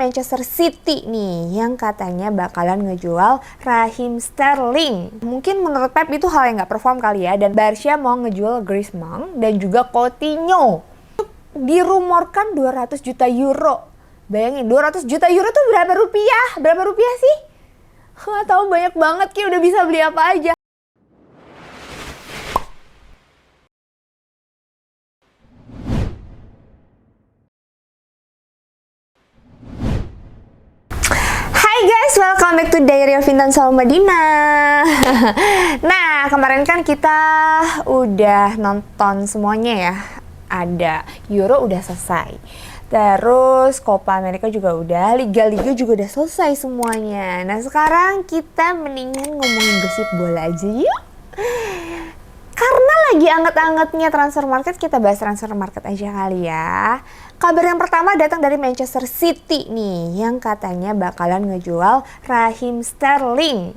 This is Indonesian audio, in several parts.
Manchester City nih yang katanya bakalan ngejual Raheem Sterling. Mungkin menurut Pep itu hal yang nggak perform kali ya. Dan Barca mau ngejual Griezmann dan juga Coutinho. Dirumorkan 200 juta euro. Bayangin 200 juta euro tuh berapa rupiah? Berapa rupiah sih? Tahu banyak banget, Ki udah bisa beli apa aja. Hai guys, welcome back to Diary of Intan Salmadina. Nah, kemarin kan kita udah nonton semuanya ya. Ada Euro udah selesai. Terus Copa America juga udah, Liga-Liga juga udah selesai semuanya. Nah, sekarang kita mendingan ngomongin gosip bola aja yuk. Karena lagi anget-angetnya transfer market, kita bahas transfer market aja kali ya. Kabar yang pertama datang dari Manchester City nih, yang katanya bakalan ngejual Raheem Sterling.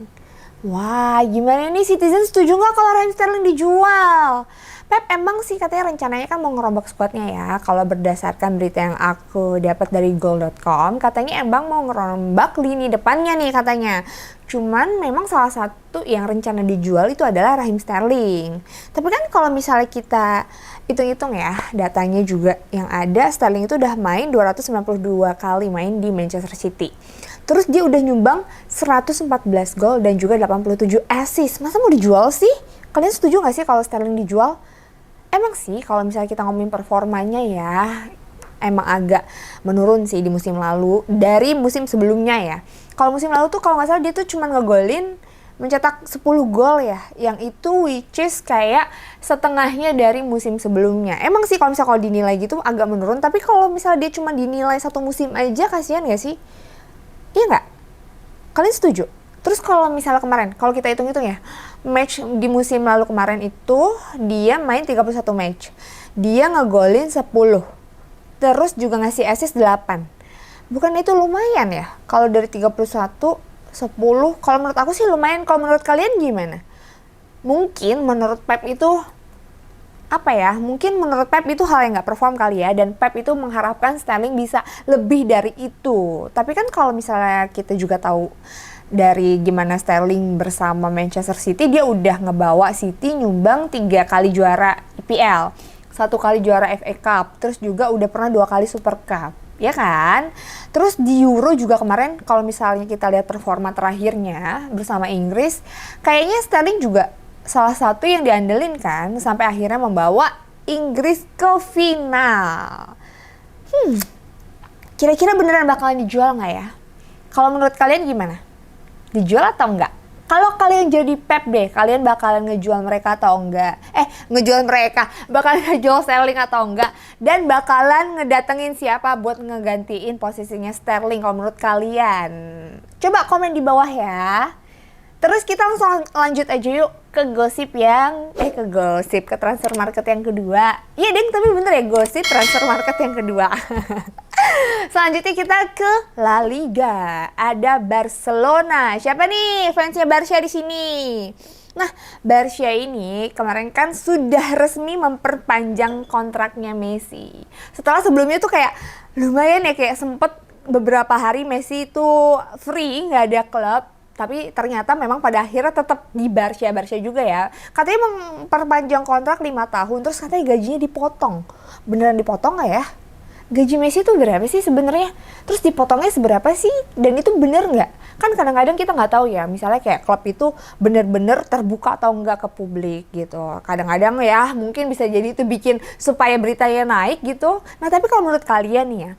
Wah, gimana nih Citizen, setuju nggak kalau Raheem Sterling dijual? Pep emang sih katanya rencananya kan mau ngerombak squadnya ya. Kalau berdasarkan berita yang aku dapat dari goal.com, katanya emang mau ngerombak lini depannya nih katanya. Cuman memang salah satu yang rencana dijual itu adalah Raheem Sterling. Tapi kan kalau misalnya kita hitung-hitung ya, datanya juga yang ada, Sterling itu udah main 292 kali main di Manchester City. Terus dia udah nyumbang 114 gol dan juga 87 assist. Masa mau dijual sih? Kalian setuju gak sih kalau Sterling dijual? Emang sih kalau misalnya kita ngomongin performanya ya, emang agak menurun sih di musim lalu dari musim sebelumnya ya. Kalau musim lalu tuh kalau nggak salah dia tuh cuma ngegolin mencetak 10 gol ya, yang itu which is kayak setengahnya dari musim sebelumnya. Emang sih kalau misalnya dinilai gitu agak menurun, tapi kalau misalnya dia cuma dinilai satu musim aja, kasihan gak sih? Iya nggak? Kalian setuju? Terus kalau misalnya kemarin, kalau kita hitung-hitung ya, match di musim lalu kemarin itu dia main 31 match. Dia ngegolin 10. Terus juga ngasih assist 8. Bukan itu lumayan ya? Kalau dari 31, 10, kalau menurut aku sih lumayan. Kalau menurut kalian gimana? Mungkin menurut Pep itu apa ya? Mungkin menurut Pep itu hal yang nggak perform kali ya. Dan Pep itu mengharapkan Sterling bisa lebih dari itu. Tapi kan kalau misalnya kita juga tahu dari gimana Sterling bersama Manchester City, dia udah ngebawa City nyumbang 3 kali juara IPL, 1 kali juara FA Cup, terus juga udah pernah 2 kali Super Cup, ya kan? Terus di Euro juga kemarin kalau misalnya kita lihat performa terakhirnya bersama Inggris, kayaknya Sterling juga salah satu yang diandelin kan, sampai akhirnya membawa Inggris ke final. Kira-kira beneran bakalan dijual nggak ya? Kalau menurut kalian gimana? Dijual atau enggak? Kalau kalian jadi Pep deh, kalian bakalan ngejual mereka atau enggak? Bakalan ngejual Sterling atau enggak? Dan bakalan ngedatengin siapa buat ngegantiin posisinya Sterling kalau menurut kalian? Coba komen di bawah ya. Terus kita langsung lanjut aja yuk ke ke transfer market yang kedua. Iya deng, tapi bener ya, gosip transfer market yang kedua. Selanjutnya kita ke La Liga. Ada Barcelona. Siapa nih fansnya Barca di sini? Nah, Barca ini kemarin kan sudah resmi memperpanjang kontraknya Messi. Setelah sebelumnya tuh kayak lumayan ya, kayak sempet beberapa hari Messi itu free, nggak ada klub. Tapi ternyata memang pada akhirnya tetap di Barca juga ya. Katanya memperpanjang kontrak 5 tahun, terus katanya gajinya dipotong. Beneran dipotong nggak ya? Gaji Messi itu berapa sih sebenarnya? Terus dipotongnya seberapa sih? Dan itu bener nggak? Kan kadang-kadang kita nggak tahu ya, misalnya kayak klub itu bener-bener terbuka atau nggak ke publik gitu. Kadang-kadang ya mungkin bisa jadi itu bikin supaya beritanya naik gitu. Nah tapi kalau menurut kalian nih ya,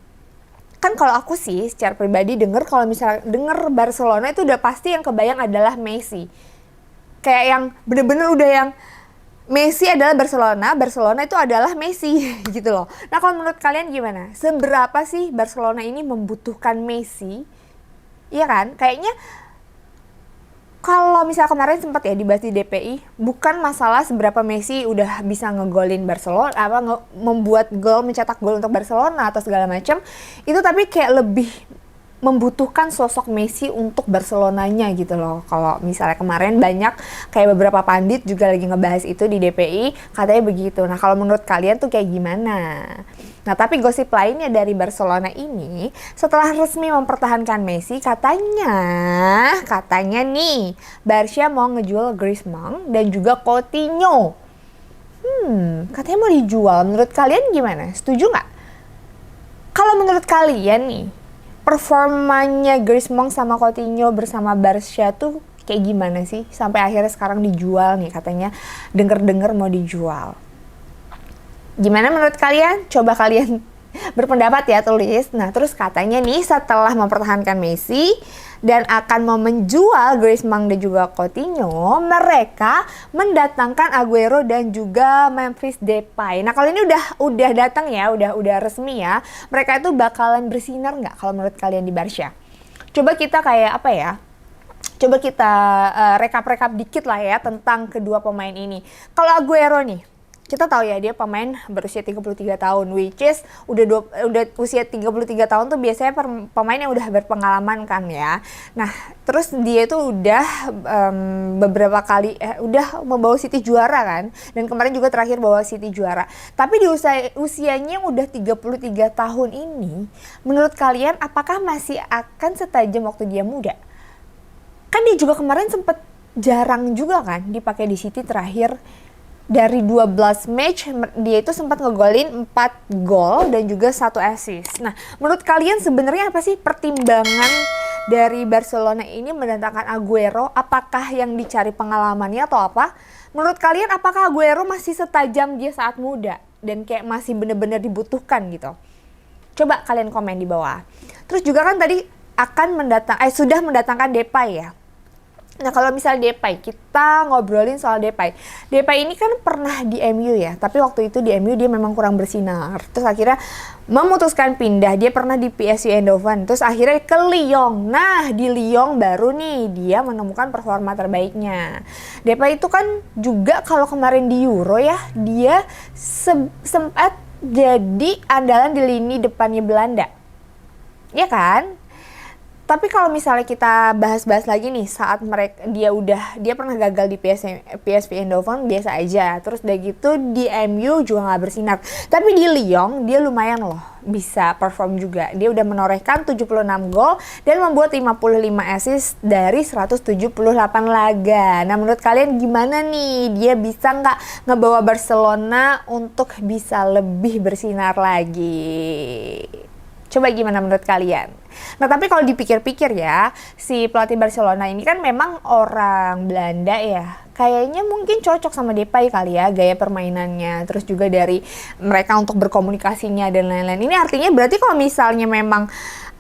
kan kalau aku sih secara pribadi kalau misalnya denger Barcelona itu udah pasti yang kebayang adalah Messi. Kayak yang bener-bener udah yang Messi adalah Barcelona, Barcelona itu adalah Messi gitu loh. Nah kalau menurut kalian gimana? Seberapa sih Barcelona ini membutuhkan Messi? Iya kan? Kayaknya kalau misalnya kemarin sempat ya dibahas di DPI, bukan masalah seberapa Messi udah bisa ngegolin Barcelona, membuat gol, mencetak gol untuk Barcelona atau segala macam. Itu tapi kayak lebih membutuhkan sosok Messi untuk Barcelonanya gitu loh. Kalau misalnya kemarin banyak kayak beberapa pandit juga lagi ngebahas itu di DPI, katanya begitu. Nah, kalau menurut kalian tuh kayak gimana? Nah, tapi gosip lainnya dari Barcelona ini, setelah resmi mempertahankan Messi, katanya nih, Barca mau ngejual Griezmann dan juga Coutinho. Katanya mau dijual. Menurut kalian gimana? Setuju nggak? Kalau menurut kalian nih, performanya Griezmann sama Coutinho bersama Barca tuh kayak gimana sih? Sampai akhirnya sekarang dijual nih, katanya denger-denger mau dijual. Gimana menurut kalian? Coba kalian berpendapat ya, tulis. Nah, terus katanya nih setelah mempertahankan Messi dan akan mau menjual Griezmann dan juga Coutinho, mereka mendatangkan Aguero dan juga Memphis Depay. Nah, kalau ini udah datang ya, udah resmi ya. Mereka itu bakalan bersinar nggak kalau menurut kalian di Barca? Coba kita kayak apa ya? Coba kita rekap-rekap dikit lah ya tentang kedua pemain ini. Kalau Aguero nih, kita tahu ya dia pemain berusia 33 tahun, which is udah usia 33 tahun tuh biasanya pemain yang udah berpengalaman kan ya. Nah, terus dia itu udah beberapa kali udah membawa City juara kan, dan kemarin juga terakhir bawa City juara. Tapi di usianya yang udah 33 tahun ini, menurut kalian apakah masih akan setajam waktu dia muda? Kan dia juga kemarin sempet jarang juga kan dipakai di City terakhir. Dari 12 match, dia itu sempat ngegolin 4 gol dan juga 1 assist. Nah, menurut kalian sebenarnya apa sih pertimbangan dari Barcelona ini mendatangkan Aguero? Apakah yang dicari pengalamannya atau apa? Menurut kalian apakah Aguero masih setajam dia saat muda? Dan kayak masih benar-benar dibutuhkan gitu? Coba kalian komen di bawah. Terus juga kan tadi sudah mendatangkan Depay ya. Nah, kalau misalnya Depay, kita ngobrolin soal Depay. Depay ini kan pernah di MU ya, tapi waktu itu di MU dia memang kurang bersinar. Terus akhirnya memutuskan pindah. Dia pernah di PSV Eindhoven, terus akhirnya ke Lyon. Nah, di Lyon baru nih dia menemukan performa terbaiknya. Depay itu kan juga kalau kemarin di Euro ya, dia sempat jadi andalan di lini depannya Belanda. Ya kan? Tapi kalau misalnya kita bahas-bahas lagi nih, saat dia pernah gagal di PSV Eindhoven biasa aja, terus udah gitu di MU juga nggak bersinar. Tapi di Lyon dia lumayan loh bisa perform juga. Dia udah menorehkan 76 gol dan membuat 55 assist dari 178 laga. Nah, menurut kalian gimana nih? Dia bisa nggak ngebawa Barcelona untuk bisa lebih bersinar lagi? Coba gimana menurut kalian? Nah, tapi kalau dipikir-pikir ya, si pelatih Barcelona ini kan memang orang Belanda ya. Kayaknya mungkin cocok sama Depay kali ya, gaya permainannya. Terus juga dari mereka untuk berkomunikasinya dan lain-lain. Ini artinya berarti kalau misalnya memang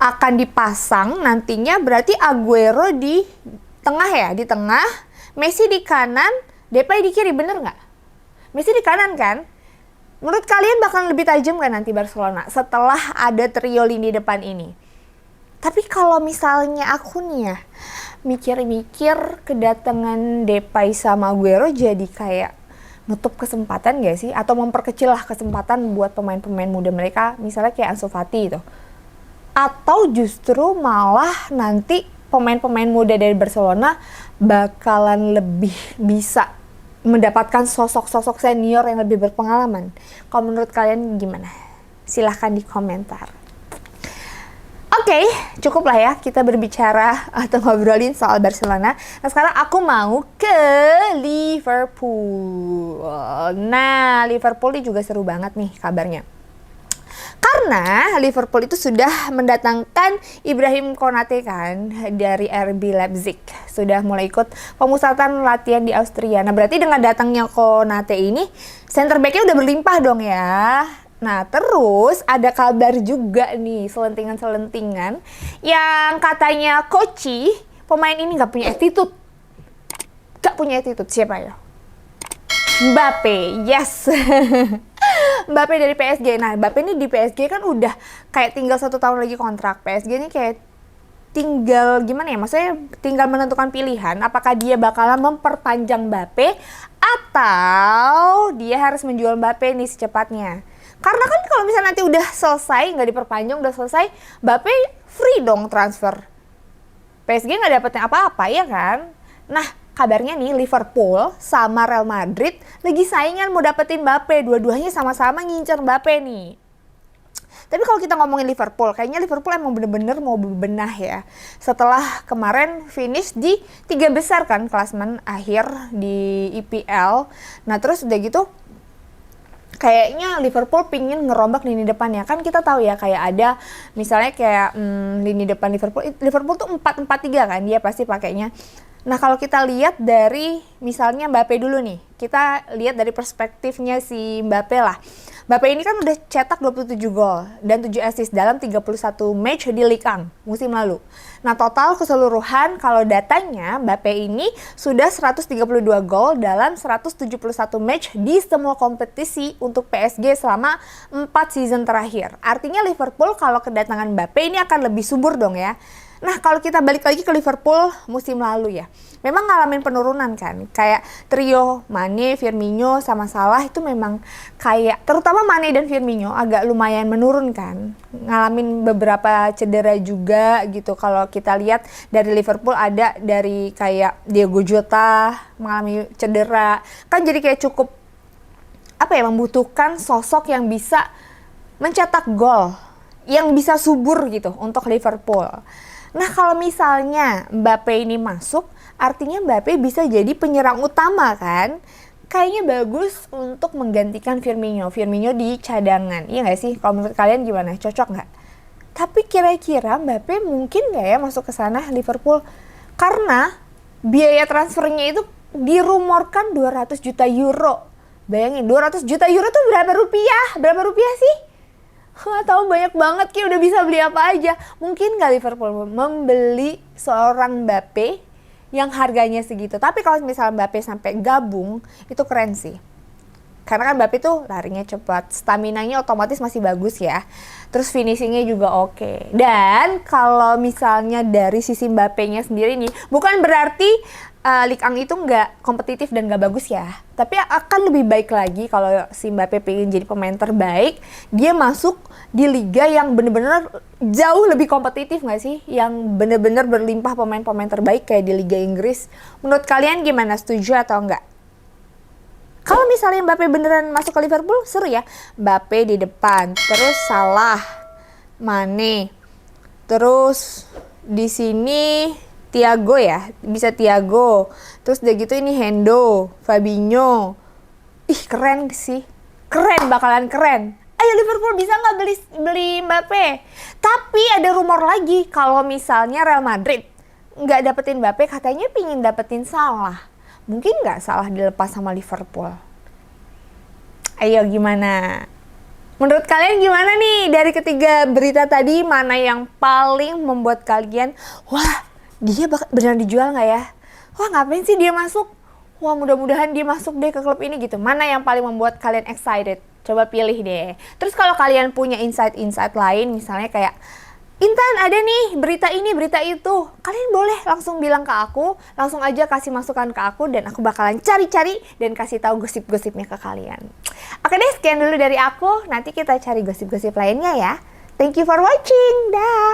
akan dipasang nantinya berarti Aguero di tengah ya, di tengah. Messi di kanan, Depay di kiri, bener nggak? Messi di kanan kan? Menurut kalian bakal lebih tajam kan nanti Barcelona setelah ada trio lini depan ini? Tapi kalau misalnya aku nih ya, mikir-mikir kedatangan Depay sama Aguero jadi kayak nutup kesempatan gak sih? Atau memperkecil lah kesempatan buat pemain-pemain muda mereka, misalnya kayak Ansu Fati itu. Atau justru malah nanti pemain-pemain muda dari Barcelona bakalan lebih bisa mendapatkan sosok-sosok senior yang lebih berpengalaman. Kalau menurut kalian gimana? Silahkan di komentar. Oke, cukup lah ya kita berbicara atau ngobrolin soal Barcelona. Nah, sekarang aku mau ke Liverpool. Nah, Liverpool ini juga seru banget nih kabarnya. Karena Liverpool itu sudah mendatangkan Ibrahim Konate kan dari RB Leipzig. Sudah mulai ikut pemusatan latihan di Austria. Nah, berarti dengan datangnya Konate ini, center back-nya udah berlimpah dong ya. Nah, terus ada kabar juga nih, selentingan-selentingan yang katanya Koci, pemain ini gak punya attitude. Gak punya attitude, siapa ya? Mbappe, yes. Mbappe dari PSG. Nah, Mbappe ini di PSG kan udah kayak tinggal 1 tahun lagi kontrak. PSG ini kayak tinggal gimana ya? Maksudnya tinggal menentukan pilihan apakah dia bakalan memperpanjang Mbappe atau dia harus menjual Mbappe nih secepatnya. Karena kan kalau misalnya nanti udah selesai, nggak diperpanjang, udah selesai, Mbappe free dong transfer. PSG nggak dapetin apa-apa ya kan? Nah, kabarnya nih Liverpool sama Real Madrid lagi saingan mau dapetin Mbappe. Dua-duanya sama-sama ngincer Mbappe nih. Tapi kalau kita ngomongin Liverpool, kayaknya Liverpool emang bener-bener mau bebenah ya. Setelah kemarin finish di 3 besar kan klasemen akhir di IPL. Nah terus udah gitu, kayaknya Liverpool pingin ngerombak lini depannya. Kan kita tahu ya kayak ada misalnya kayak lini depan Liverpool tuh 4-4-3 kan dia pasti pakainya. Nah kalau kita lihat dari misalnya Mbappe dulu nih, kita lihat dari perspektifnya si Mbappe lah. Mbappe ini kan udah cetak 27 gol dan 7 assist dalam 31 match di Ligue 1 musim lalu. Nah total keseluruhan kalau datanya Mbappe ini sudah 132 gol dalam 171 match di semua kompetisi untuk PSG selama 4 season terakhir. Artinya Liverpool kalau kedatangan Mbappe ini akan lebih subur dong ya. Nah kalau kita balik lagi ke Liverpool musim lalu ya, memang ngalamin penurunan kan. Kayak trio Mane, Firmino, sama Salah itu memang kayak, terutama Mane dan Firmino agak lumayan menurun kan. Ngalamin beberapa cedera juga gitu. Kalau kita lihat dari Liverpool ada dari kayak Diego Jota mengalami cedera. Kan jadi kayak cukup membutuhkan sosok yang bisa mencetak gol, yang bisa subur gitu untuk Liverpool. Nah kalau misalnya Mbappe ini masuk, artinya Mbappe bisa jadi penyerang utama kan? Kayaknya bagus untuk menggantikan Firmino. Firmino di cadangan, iya nggak sih? Kalau menurut kalian gimana? Cocok nggak? Tapi kira-kira Mbappe mungkin nggak ya masuk ke sana Liverpool? Karena biaya transfernya itu dirumorkan 200 juta euro. Bayangin, 200 juta euro tuh berapa rupiah? Berapa rupiah sih? Tahu banyak banget, kayak udah bisa beli apa aja. Mungkin nggak Liverpool membeli seorang Mbappe yang harganya segitu. Tapi kalau misalnya Mbappe sampai gabung, itu keren sih. Karena kan Mbappe tuh larinya cepat, staminanya otomatis masih bagus ya. Terus finishingnya juga oke. Dan kalau misalnya dari sisi Mbappe-nya sendiri nih, bukan berarti Ligue 1 itu nggak kompetitif dan nggak bagus ya. Tapi akan lebih baik lagi kalau si Mbappe pengen jadi pemain terbaik, dia masuk di liga yang bener-bener jauh lebih kompetitif nggak sih? Yang bener-bener berlimpah pemain-pemain terbaik kayak di Liga Inggris. Menurut kalian gimana? Setuju atau enggak? Kalau misalnya Mbappe beneran masuk ke Liverpool, seru ya. Mbappe di depan, terus Salah, Mane, terus di sini Thiago ya, bisa Thiago. Terus udah gitu ini Hendo, Fabinho. Ih keren sih, keren, bakalan keren. Ayo Liverpool bisa nggak beli Mbappe? Tapi ada rumor lagi kalau misalnya Real Madrid nggak dapetin Mbappe, katanya pingin dapetin Salah. Mungkin nggak Salah dilepas sama Liverpool? Ayo gimana? Menurut kalian gimana nih dari ketiga berita tadi, mana yang paling membuat kalian, wah dia beneran dijual nggak ya? Wah ngapain sih dia masuk? Wah mudah-mudahan dia masuk deh ke klub ini gitu. Mana yang paling membuat kalian excited? Coba pilih deh. Terus kalau kalian punya insight-insight lain, misalnya kayak, Intan ada nih berita ini, berita itu, kalian boleh langsung bilang ke aku, langsung aja kasih masukan ke aku, dan aku bakalan cari-cari dan kasih tahu gosip-gosipnya ke kalian. Oke deh, sekian dulu dari aku. Nanti kita cari gosip-gosip lainnya ya. Thank you for watching. Dah.